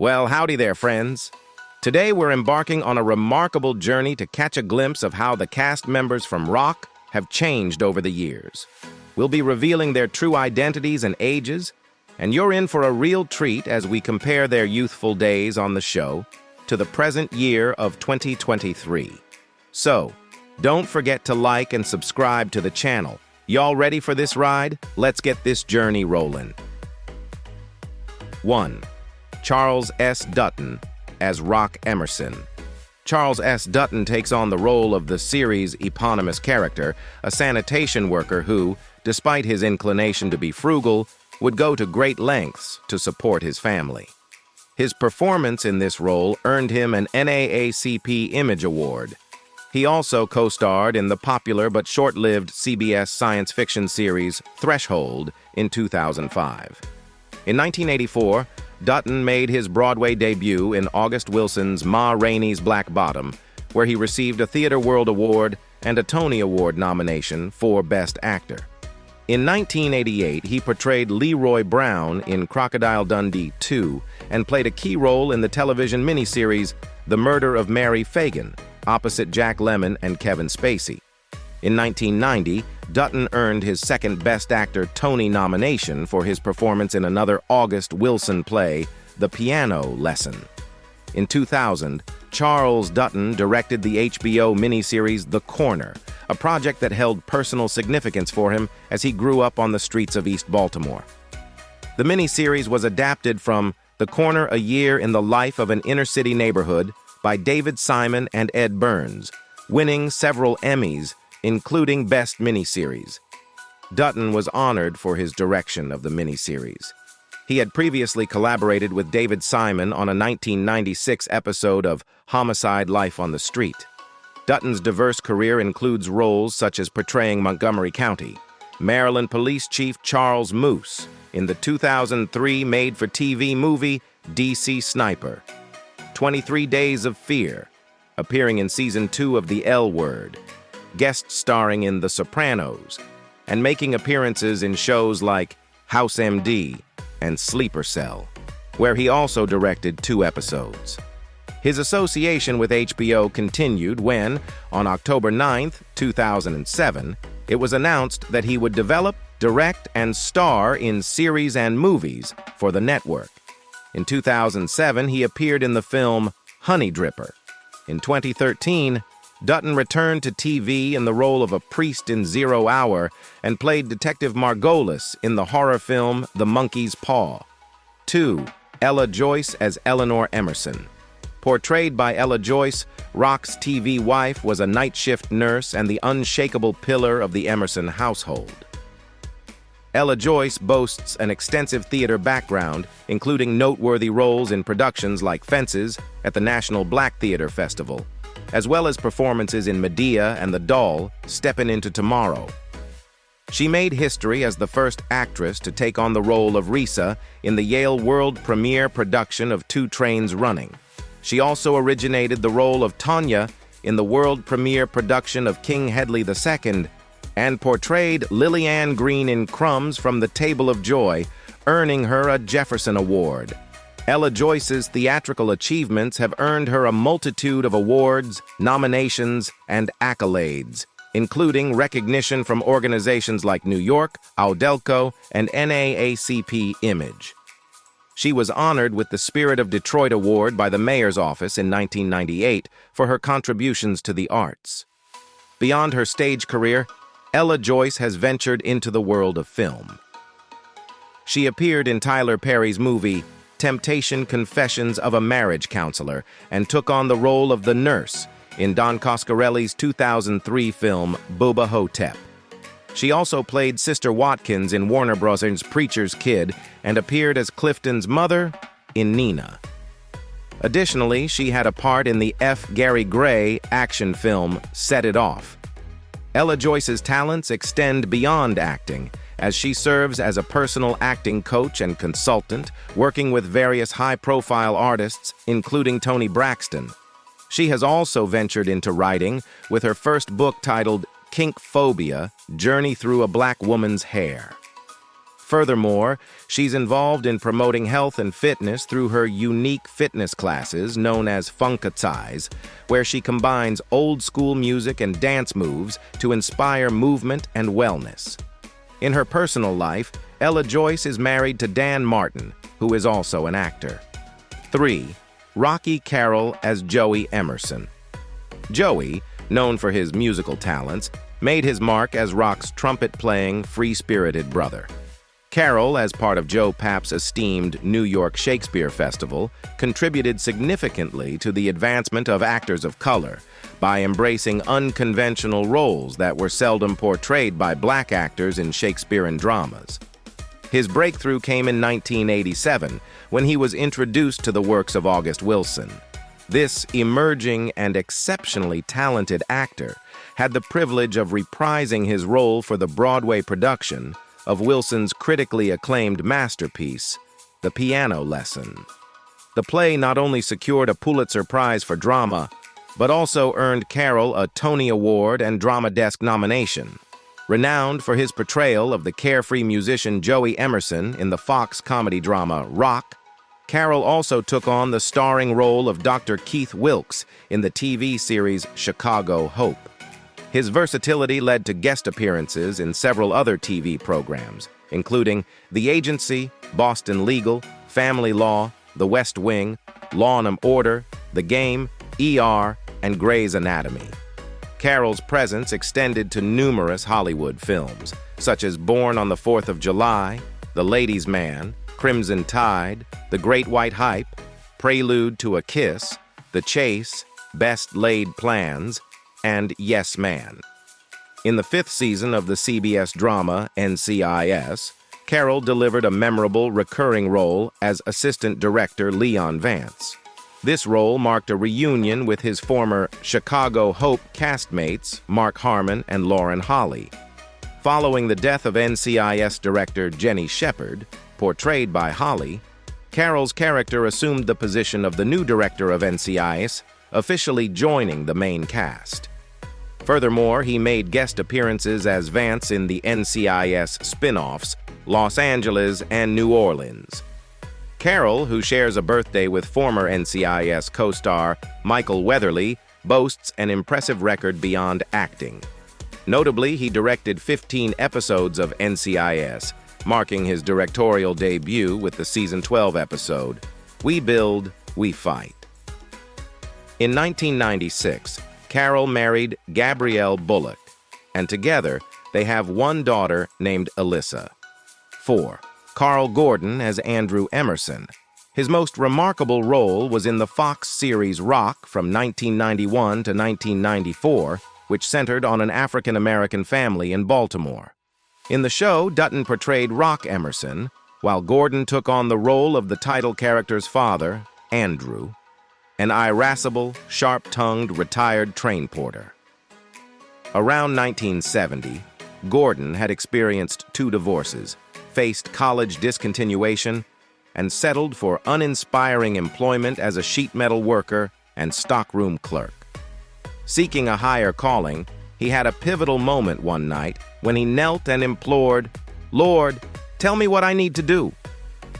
Well, howdy there, friends. Today we're embarking on a remarkable journey to catch a glimpse of how the cast members from ROC have changed over the years. We'll be revealing their true identities and ages, and you're in for a real treat as we compare their youthful days on the show to the present year of 2023. So, don't forget to like and subscribe to the channel. Y'all ready for this ride? Let's get this journey rolling. 1. Charles S. Dutton as Rock Emerson. Charles S. Dutton takes on the role of the series' eponymous character, a sanitation worker who, despite his inclination to be frugal, would go to great lengths to support his family. His performance in this role earned him an NAACP Image Award. He also co-starred in the popular but short-lived CBS science fiction series Threshold in 2005. In 1984, Dutton made his Broadway debut in August Wilson's Ma Rainey's Black Bottom, where he received a Theatre World Award and a Tony Award nomination for Best Actor. In 1988, he portrayed Leroy Brown in Crocodile Dundee 2 and played a key role in the television miniseries The Murder of Mary Fagan, opposite Jack Lemmon and Kevin Spacey. In 1990, Dutton earned his second Best Actor Tony nomination for his performance in another August Wilson play, The Piano Lesson. In 2000, Charles Dutton directed the HBO miniseries The Corner, a project that held personal significance for him as he grew up on the streets of East Baltimore. The miniseries was adapted from The Corner: A Year in the Life of an Inner-City Neighborhood by David Simon and Ed Burns, winning several Emmys, including Best Miniseries. Dutton was honored for his direction of the miniseries. He had previously collaborated with David Simon on a 1996 episode of Homicide: Life on the Street. Dutton's diverse career includes roles such as portraying Montgomery County, Maryland Police Chief Charles Moose in the 2003 made-for-TV movie DC Sniper, 23 Days of Fear, appearing in Season 2 of The L Word, guest starring in The Sopranos, and making appearances in shows like House MD and Sleeper Cell, where he also directed 2 episodes. His association with HBO continued when, on October 9, 2007, it was announced that he would develop, direct, and star in series and movies for the network. In 2007, he appeared in the film Honey Dripper. In 2013, Dutton returned to TV in the role of a priest in 0 Hour and played Detective Margolis in the horror film The Monkey's Paw. 2. Ella Joyce as Eleanor Emerson. Portrayed by Ella Joyce, ROC's TV wife was a night shift nurse and the unshakable pillar of the Emerson household. Ella Joyce boasts an extensive theater background, including noteworthy roles in productions like Fences at the National Black Theater Festival, as well as performances in Medea and The Doll, Steppin' Into Tomorrow. She made history as the first actress to take on the role of Risa in the Yale world premiere production of 2 Trains Running. She also originated the role of Tanya in the world premiere production of King Hedley II and portrayed Lillian Green in Crumbs from the Table of Joy, earning her a Jefferson Award. Ella Joyce's theatrical achievements have earned her a multitude of awards, nominations, and accolades, including recognition from organizations like New York, Audelco, and NAACP Image. She was honored with the Spirit of Detroit Award by the Mayor's Office in 1998 for her contributions to the arts. Beyond her stage career, Ella Joyce has ventured into the world of film. She appeared in Tyler Perry's movie Temptation: Confessions of a Marriage Counselor and took on the role of the nurse in Don Coscarelli's 2003 film Bubba Hotep. She also played Sister Watkins in Warner Bros.' Preacher's Kid and appeared as Clifton's mother in Nina. Additionally, she had a part in the F. Gary Gray action film Set It Off. Ella Joyce's talents extend beyond acting, as she serves as a personal acting coach and consultant, working with various high-profile artists, including Toni Braxton. She has also ventured into writing, with her first book titled Kink Phobia: Journey Through a Black Woman's Hair. Furthermore, she's involved in promoting health and fitness through her unique fitness classes known as Funkatizes, where she combines old-school music and dance moves to inspire movement and wellness. In her personal life, Ella Joyce is married to Dan Martin, who is also an actor. 3. Rocky Carroll as Joey Emerson. Joey, known for his musical talents, made his mark as ROC's trumpet-playing, free-spirited brother. Carroll, as part of Joe Papp's esteemed New York Shakespeare Festival, contributed significantly to the advancement of actors of color by embracing unconventional roles that were seldom portrayed by black actors in Shakespearean dramas. His breakthrough came in 1987 when he was introduced to the works of August Wilson. This emerging and exceptionally talented actor had the privilege of reprising his role for the Broadway production of Wilson's critically acclaimed masterpiece, The Piano Lesson. The play not only secured a Pulitzer Prize for drama, but also earned Carroll a Tony Award and Drama Desk nomination. Renowned for his portrayal of the carefree musician Joey Emerson in the Fox comedy drama ROC, Carroll also took on the starring role of Dr. Keith Wilkes in the TV series Chicago Hope. His versatility led to guest appearances in several other TV programs, including The Agency, Boston Legal, Family Law, The West Wing, Law & Order, The Game, ER, and Grey's Anatomy. Carroll's presence extended to numerous Hollywood films, such as Born on the 4th of July, The Ladies' Man, Crimson Tide, The Great White Hype, Prelude to a Kiss, The Chase, Best Laid Plans, and Yes Man. In the 5th season of the CBS drama NCIS, Carroll delivered a memorable recurring role as assistant director Leon Vance. This role marked a reunion with his former Chicago Hope castmates Mark Harmon and Lauren Holly. Following the death of NCIS director Jenny Shepard, portrayed by Holly, Carroll's character assumed the position of the new director of NCIS, officially joining the main cast. Furthermore, he made guest appearances as Vance in the NCIS spin-offs, Los Angeles and New Orleans. Carroll, who shares a birthday with former NCIS co-star Michael Weatherly, boasts an impressive record beyond acting. Notably, he directed 15 episodes of NCIS, marking his directorial debut with the season 12 episode, We Build, We Fight. In 1996, Carroll married Gabrielle Bullock, and together they have one daughter named Alyssa. 4. Carl Gordon as Andrew Emerson. His most remarkable role was in the Fox series ROC from 1991 to 1994, which centered on an African-American family in Baltimore. In the show, Dutton portrayed ROC Emerson, while Gordon took on the role of the title character's father, Andrew, an irascible, sharp-tongued, retired train porter. Around 1970, Gordon had experienced 2 divorces, faced college discontinuation, and settled for uninspiring employment as a sheet metal worker and stockroom clerk. Seeking a higher calling, he had a pivotal moment one night when he knelt and implored, "Lord, tell me what I need to do."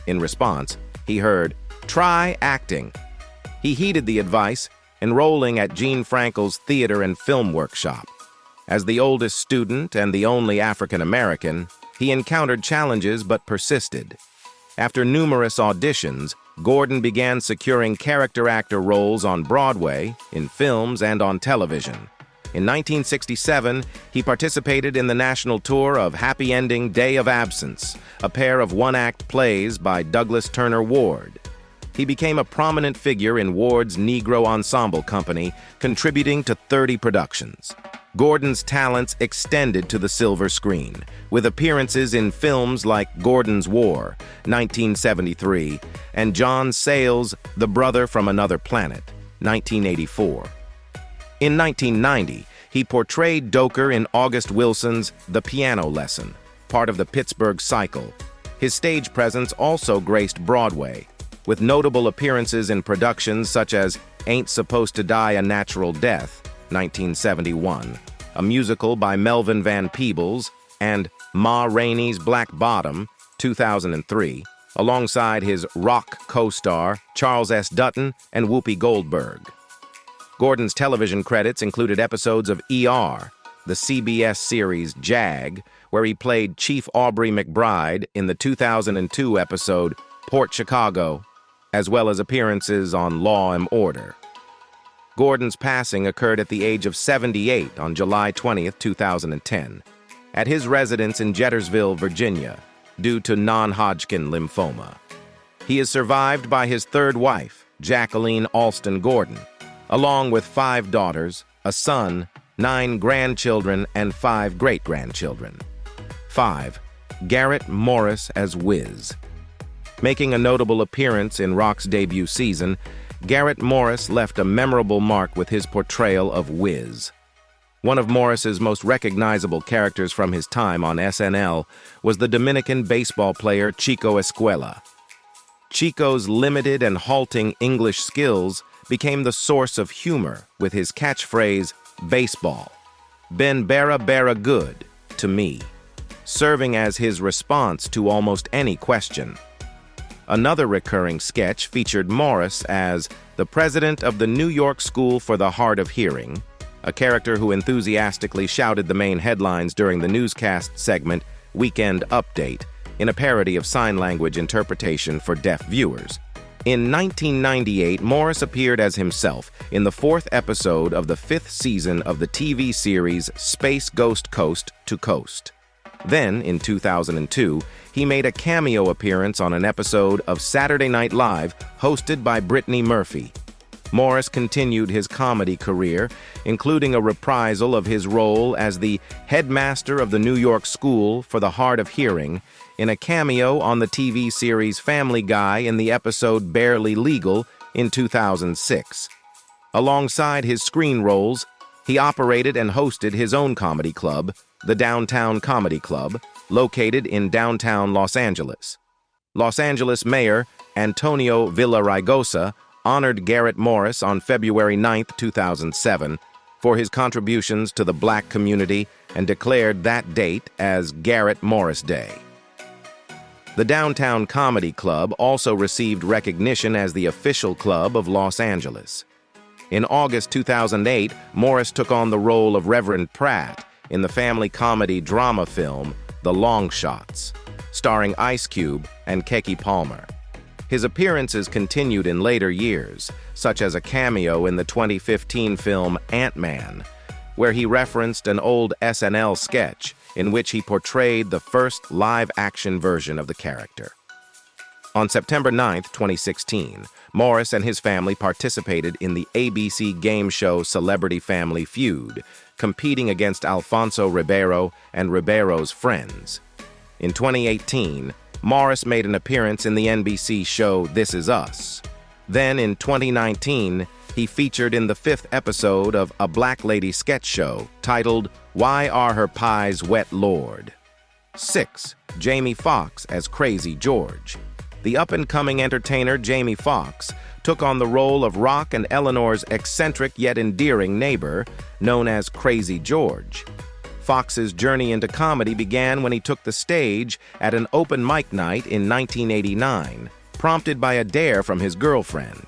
In response, he heard, "Try acting." He heeded the advice, enrolling at Gene Frankel's theater and film workshop. As the oldest student and the only African American, he encountered challenges but persisted. After numerous auditions, Gordon began securing character actor roles on Broadway, in films, and on television. In 1967, he participated in the national tour of Happy Ending, Day of Absence, a pair of one-act plays by Douglas Turner Ward. He became a prominent figure in Ward's Negro Ensemble Company, contributing to 30 productions. Gordon's talents extended to the silver screen, with appearances in films like Gordon's War, 1973, and John Sayles' The Brother from Another Planet, 1984. In 1990, he portrayed Doker in August Wilson's The Piano Lesson, part of the Pittsburgh Cycle. His stage presence also graced Broadway, with notable appearances in productions such as Ain't Supposed to Die a Natural Death, 1971, a musical by Melvin Van Peebles, and Ma Rainey's Black Bottom, 2003, alongside his ROC co-star Charles S. Dutton and Whoopi Goldberg. Gordon's television credits included episodes of ER, the CBS series Jag, where he played Chief Aubrey McBride in the 2002 episode Port Chicago, as well as appearances on Law and Order. Gordon's passing occurred at the age of 78 on July 20, 2010, at his residence in Jettersville, Virginia, due to non-Hodgkin lymphoma. He is survived by his third wife, Jacqueline Alston Gordon, along with 5 daughters, a son, 9 grandchildren, and 5 great-grandchildren. 5. Garrett Morris as Wiz. Making a notable appearance in ROC's debut season, Garrett Morris left a memorable mark with his portrayal of Wiz. One of Morris's most recognizable characters from his time on SNL was the Dominican baseball player Chico Escuela. Chico's limited and halting English skills became the source of humor with his catchphrase, "Baseball, been bara good to me," serving as his response to almost any question. Another recurring sketch featured Morris as the president of the New York School for the Hard of Hearing, a character who enthusiastically shouted the main headlines during the newscast segment Weekend Update, in a parody of sign language interpretation for deaf viewers. In 1998, Morris appeared as himself in the 4th episode of the 5th season of the TV series Space Ghost Coast to Coast. Then, in 2002, he made a cameo appearance on an episode of Saturday Night Live hosted by Brittany Murphy. Morris continued his comedy career, including a reprisal of his role as the headmaster of the New York School for the Hard of Hearing in a cameo on the TV series Family Guy in the episode Barely Legal in 2006. Alongside his screen roles, he operated and hosted his own comedy club, the Downtown Comedy Club, located in downtown Los Angeles. Los Angeles Mayor Antonio Villaraigosa honored Garrett Morris on February 9, 2007, for his contributions to the Black community and declared that date as Garrett Morris Day. The Downtown Comedy Club also received recognition as the official club of Los Angeles. In August 2008, Morris took on the role of Reverend Pratt in the family comedy drama film The Long Shots, starring Ice Cube and Keke Palmer. His appearances continued in later years, such as a cameo in the 2015 film Ant-Man, where he referenced an old SNL sketch in which he portrayed the first live-action version of the character. On September 9, 2016, Morris and his family participated in the ABC game show Celebrity Family Feud, competing against Alfonso Ribeiro and Ribeiro's friends. In 2018, Morris made an appearance in the NBC show This Is Us. Then, in 2019, he featured in the 5th episode of a Black Lady sketch show titled Why Are Her Pies Wet, Lord? 6. Jamie Foxx as Crazy George. The up-and-coming entertainer Jamie Foxx took on the role of Rock and Eleanor's eccentric yet endearing neighbor, known as Crazy George. Fox's journey into comedy began when he took the stage at an open mic night in 1989, prompted by a dare from his girlfriend.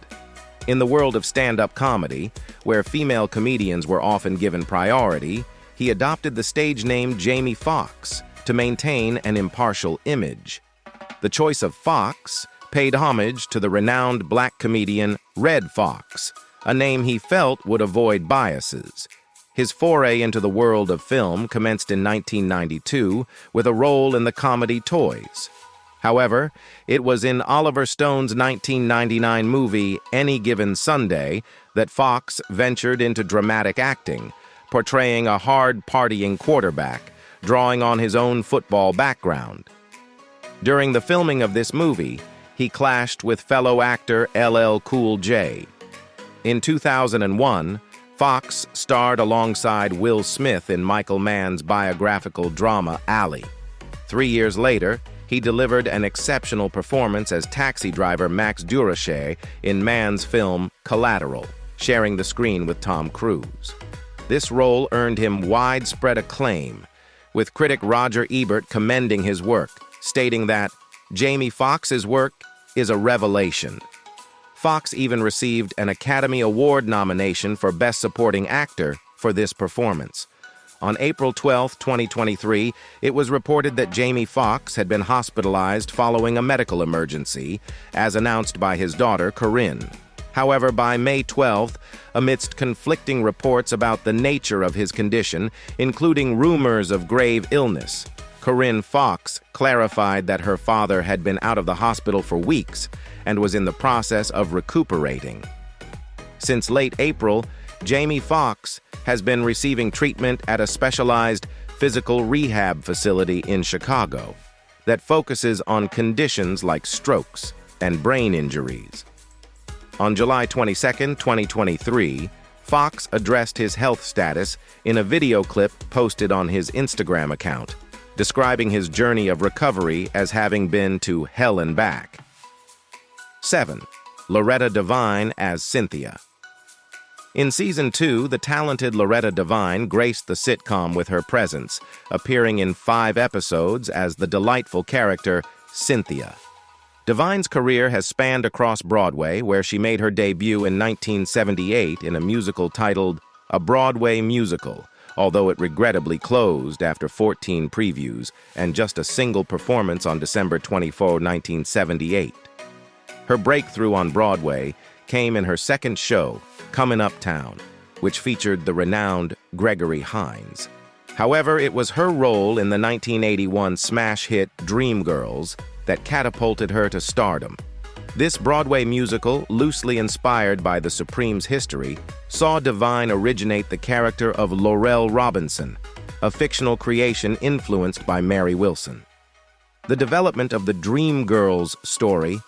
In the world of stand-up comedy, where female comedians were often given priority, he adopted the stage name Jamie Foxx to maintain an impartial image. The choice of Fox paid homage to the renowned black comedian Red Fox, a name he felt would avoid biases. His foray into the world of film commenced in 1992 with a role in the comedy Toys. However, it was in Oliver Stone's 1999 movie Any Given Sunday that Fox ventured into dramatic acting, portraying a hard-partying quarterback, drawing on his own football background. During the filming of this movie, he clashed with fellow actor LL Cool J. In 2001, Fox starred alongside Will Smith in Michael Mann's biographical drama Ally. 3 years later, he delivered an exceptional performance as taxi driver Max Durocher in Mann's film Collateral, sharing the screen with Tom Cruise. This role earned him widespread acclaim, with critic Roger Ebert commending his work, stating that Jamie Foxx's work is a revelation. Foxx even received an Academy Award nomination for Best Supporting Actor for this performance. On April 12, 2023, it was reported that Jamie Foxx had been hospitalized following a medical emergency, as announced by his daughter, Corinne. However, by May 12th, amidst conflicting reports about the nature of his condition, including rumors of grave illness, Corinne Foxx clarified that her father had been out of the hospital for weeks and was in the process of recuperating. Since late April, Jamie Foxx has been receiving treatment at a specialized physical rehab facility in Chicago that focuses on conditions like strokes and brain injuries. On July 22, 2023, Foxx addressed his health status in a video clip posted on his Instagram account, describing his journey of recovery as having been to hell and back. 7. Loretta Divine as Cynthia. In Season 2, the talented Loretta Divine graced the sitcom with her presence, appearing in 5 episodes as the delightful character Cynthia. Divine's career has spanned across Broadway, where she made her debut in 1978 in a musical titled A Broadway Musical, although it regrettably closed after 14 previews and just a single performance on December 24, 1978. Her breakthrough on Broadway came in her second show, Comin' Uptown, which featured the renowned Gregory Hines. However, it was her role in the 1981 smash hit Dreamgirls that catapulted her to stardom. This Broadway musical, loosely inspired by the Supremes' history, saw Divine originate the character of Laurel Robinson, a fictional creation influenced by Mary Wilson. The development of the Dreamgirls story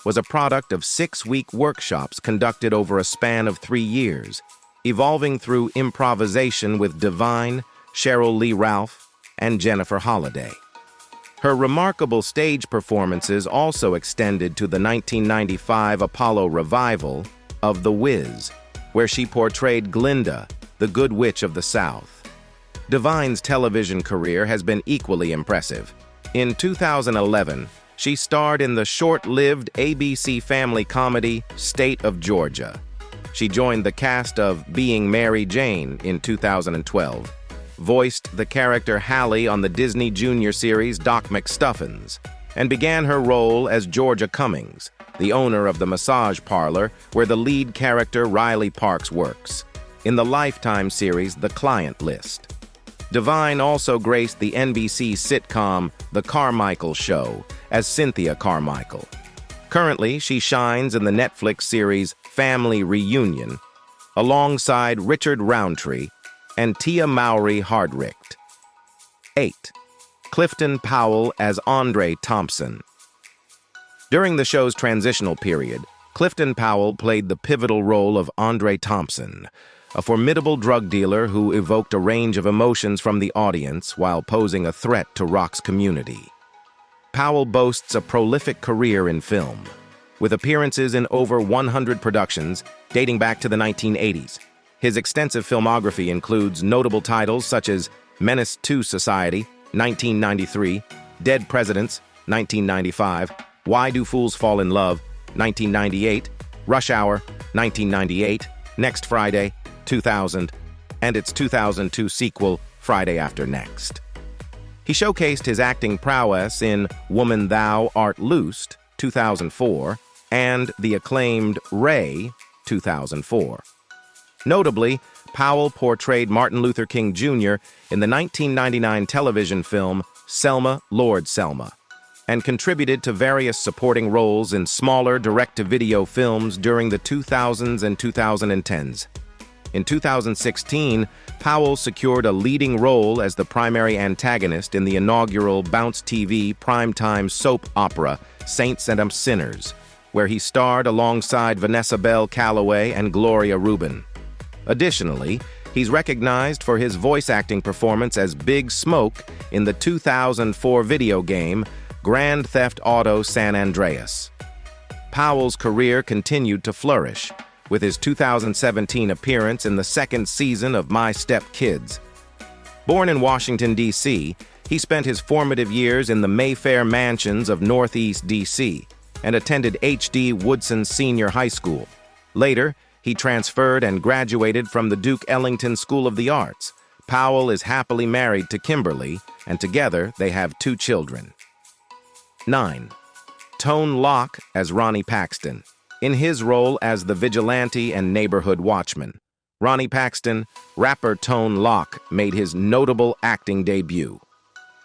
was a product of 6-week workshops conducted over a span of 3 years, evolving through improvisation with Divine, Cheryl Lee Ralph, and Jennifer Holliday. Her remarkable stage performances also extended to the 1995 Apollo revival of The Wiz, where she portrayed Glinda, the Good Witch of the South. Divine's television career has been equally impressive. In 2011, she starred in the short-lived ABC family comedy State of Georgia. She joined the cast of Being Mary Jane in 2012, voiced the character Hallie on the Disney Junior series Doc McStuffins, and began her role as Georgia Cummings, the owner of the massage parlor where the lead character Riley Parks works, in the Lifetime series The Client List. Divine also graced the NBC sitcom The Carmichael Show as Cynthia Carmichael. Currently, she shines in the Netflix series Family Reunion alongside Richard Roundtree and Tia Mowry Hardricht. 8. Clifton Powell as Andre Thompson. During the show's transitional period, Clifton Powell played the pivotal role of Andre Thompson, a formidable drug dealer who evoked a range of emotions from the audience while posing a threat to ROC's community. Powell boasts a prolific career in film, with appearances in over 100 productions dating back to the 1980s. His extensive filmography includes notable titles such as Menace to Society, 1993, Dead Presidents, 1995, Why Do Fools Fall in Love, 1998, Rush Hour, 1998, Next Friday, 2000, and its 2002 sequel, Friday After Next. He showcased his acting prowess in Woman Thou Art Loosed, 2004, and the acclaimed Ray, 2004. Notably, Powell portrayed Martin Luther King Jr. in the 1999 television film Selma, Lord Selma, and contributed to various supporting roles in smaller direct-to-video films during the 2000s and 2010s. In 2016, Powell secured a leading role as the primary antagonist in the inaugural Bounce TV primetime soap opera Saints and Sinners, where he starred alongside Vanessa Bell Calloway and Gloria Rubin. Additionally, he's recognized for his voice acting performance as Big Smoke in the 2004 video game Grand Theft Auto San Andreas. Powell's career continued to flourish, with his 2017 appearance in the second season of My Step Kids. Born in Washington, D.C., He spent his formative years in the Mayfair mansions of Northeast D.C. and attended H.D. Woodson Senior High School. Later, he transferred and graduated from the Duke Ellington School of the Arts. Powell is happily married to Kimberly, and together they have 2 children. 9. Tone Loc as Ronnie Paxton. In his role as the vigilante and neighborhood watchman, Ronnie Paxton, rapper Tone Loc made his notable acting debut.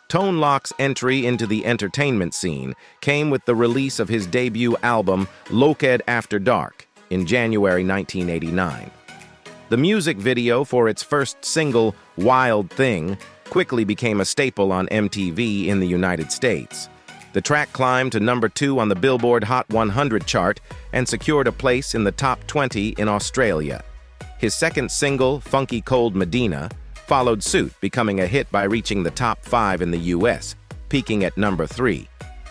Tone Loc's entry into the entertainment scene came with the release of his debut album, Loked After Dark, in January 1989. The music video for its first single, Wild Thing, quickly became a staple on MTV in the United States. The track climbed to number 2 on the Billboard Hot 100 chart and secured a place in the top 20 in Australia. His second single, Funky Cold Medina, followed suit, becoming a hit by reaching the top 5 in the US, peaking at number 3.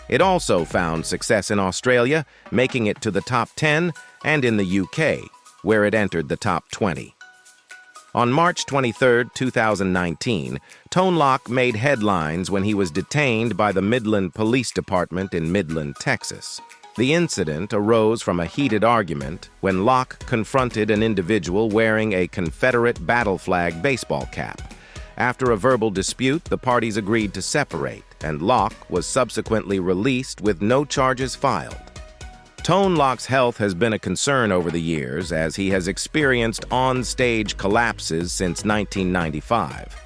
It also found success in Australia, making it to the top 10, and in the UK, where it entered the top 20. On March 23, 2019, Tone Loc made headlines when he was detained by the Midland Police Department in Midland, Texas. The incident arose from a heated argument when Loc confronted an individual wearing a Confederate battle flag baseball cap. After a verbal dispute, the parties agreed to separate, and Loc was subsequently released with no charges filed. Tone Loc's health has been a concern over the years as he has experienced on-stage collapses since 1995.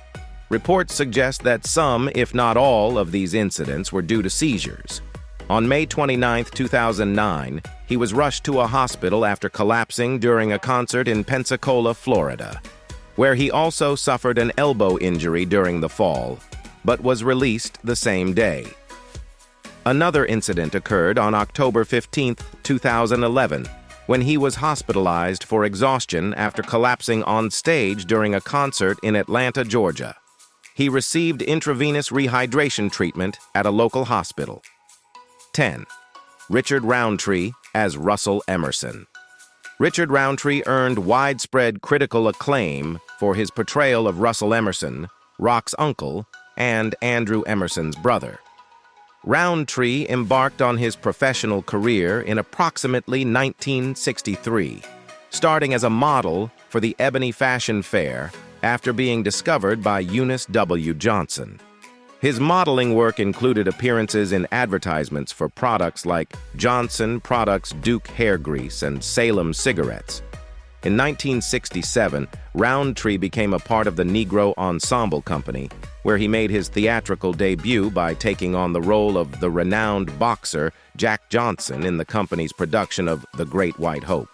Reports suggest that some, if not all, of these incidents were due to seizures. On May 29, 2009, he was rushed to a hospital after collapsing during a concert in Pensacola, Florida, where he also suffered an elbow injury during the fall, but was released the same day. Another incident occurred on October 15, 2011, when he was hospitalized for exhaustion after collapsing on stage during a concert in Atlanta, Georgia. He received intravenous rehydration treatment at a local hospital. 10. Richard Roundtree as Russell Emerson. Richard Roundtree earned widespread critical acclaim for his portrayal of Russell Emerson, ROC's uncle, and Andrew Emerson's brother. Roundtree embarked on his professional career in approximately 1963, starting as a model for the Ebony Fashion Fair after being discovered by Eunice W. Johnson. His modeling work included appearances in advertisements for products like Johnson Products Duke Hair Grease and Salem Cigarettes. In 1967, Roundtree became a part of the Negro Ensemble Company, where he made his theatrical debut by taking on the role of the renowned boxer Jack Johnson in the company's production of The Great White Hope.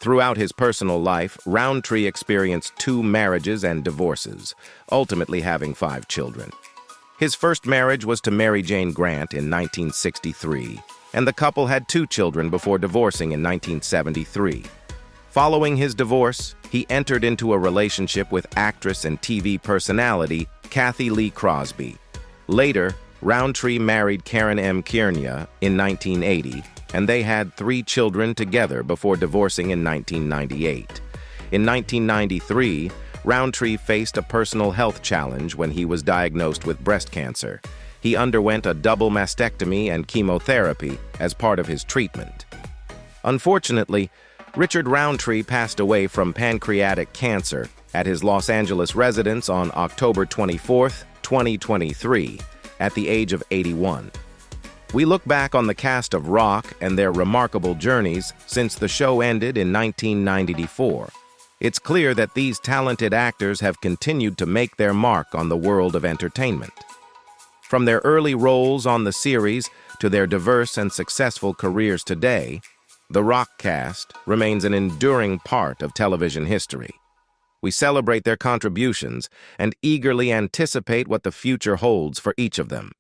Throughout his personal life, Roundtree experienced 2 marriages and divorces, ultimately having 5 children. His first marriage was to Mary Jane Grant in 1963, and the couple had 2 children before divorcing in 1973. Following his divorce, he entered into a relationship with actress and TV personality Kathy Lee Crosby. Later, Roundtree married Karen M. Kiernia in 1980, and they had 3 children together before divorcing in 1998. In 1993, Roundtree faced a personal health challenge when he was diagnosed with breast cancer. He underwent a double mastectomy and chemotherapy as part of his treatment. Unfortunately, Richard Roundtree passed away from pancreatic cancer at his Los Angeles residence on October 24, 2023, at the age of 81. We look back on the cast of ROC and their remarkable journeys since the show ended in 1994. It's clear that these talented actors have continued to make their mark on the world of entertainment. From their early roles on the series to their diverse and successful careers today, the ROC cast remains an enduring part of television history. We celebrate their contributions and eagerly anticipate what the future holds for each of them.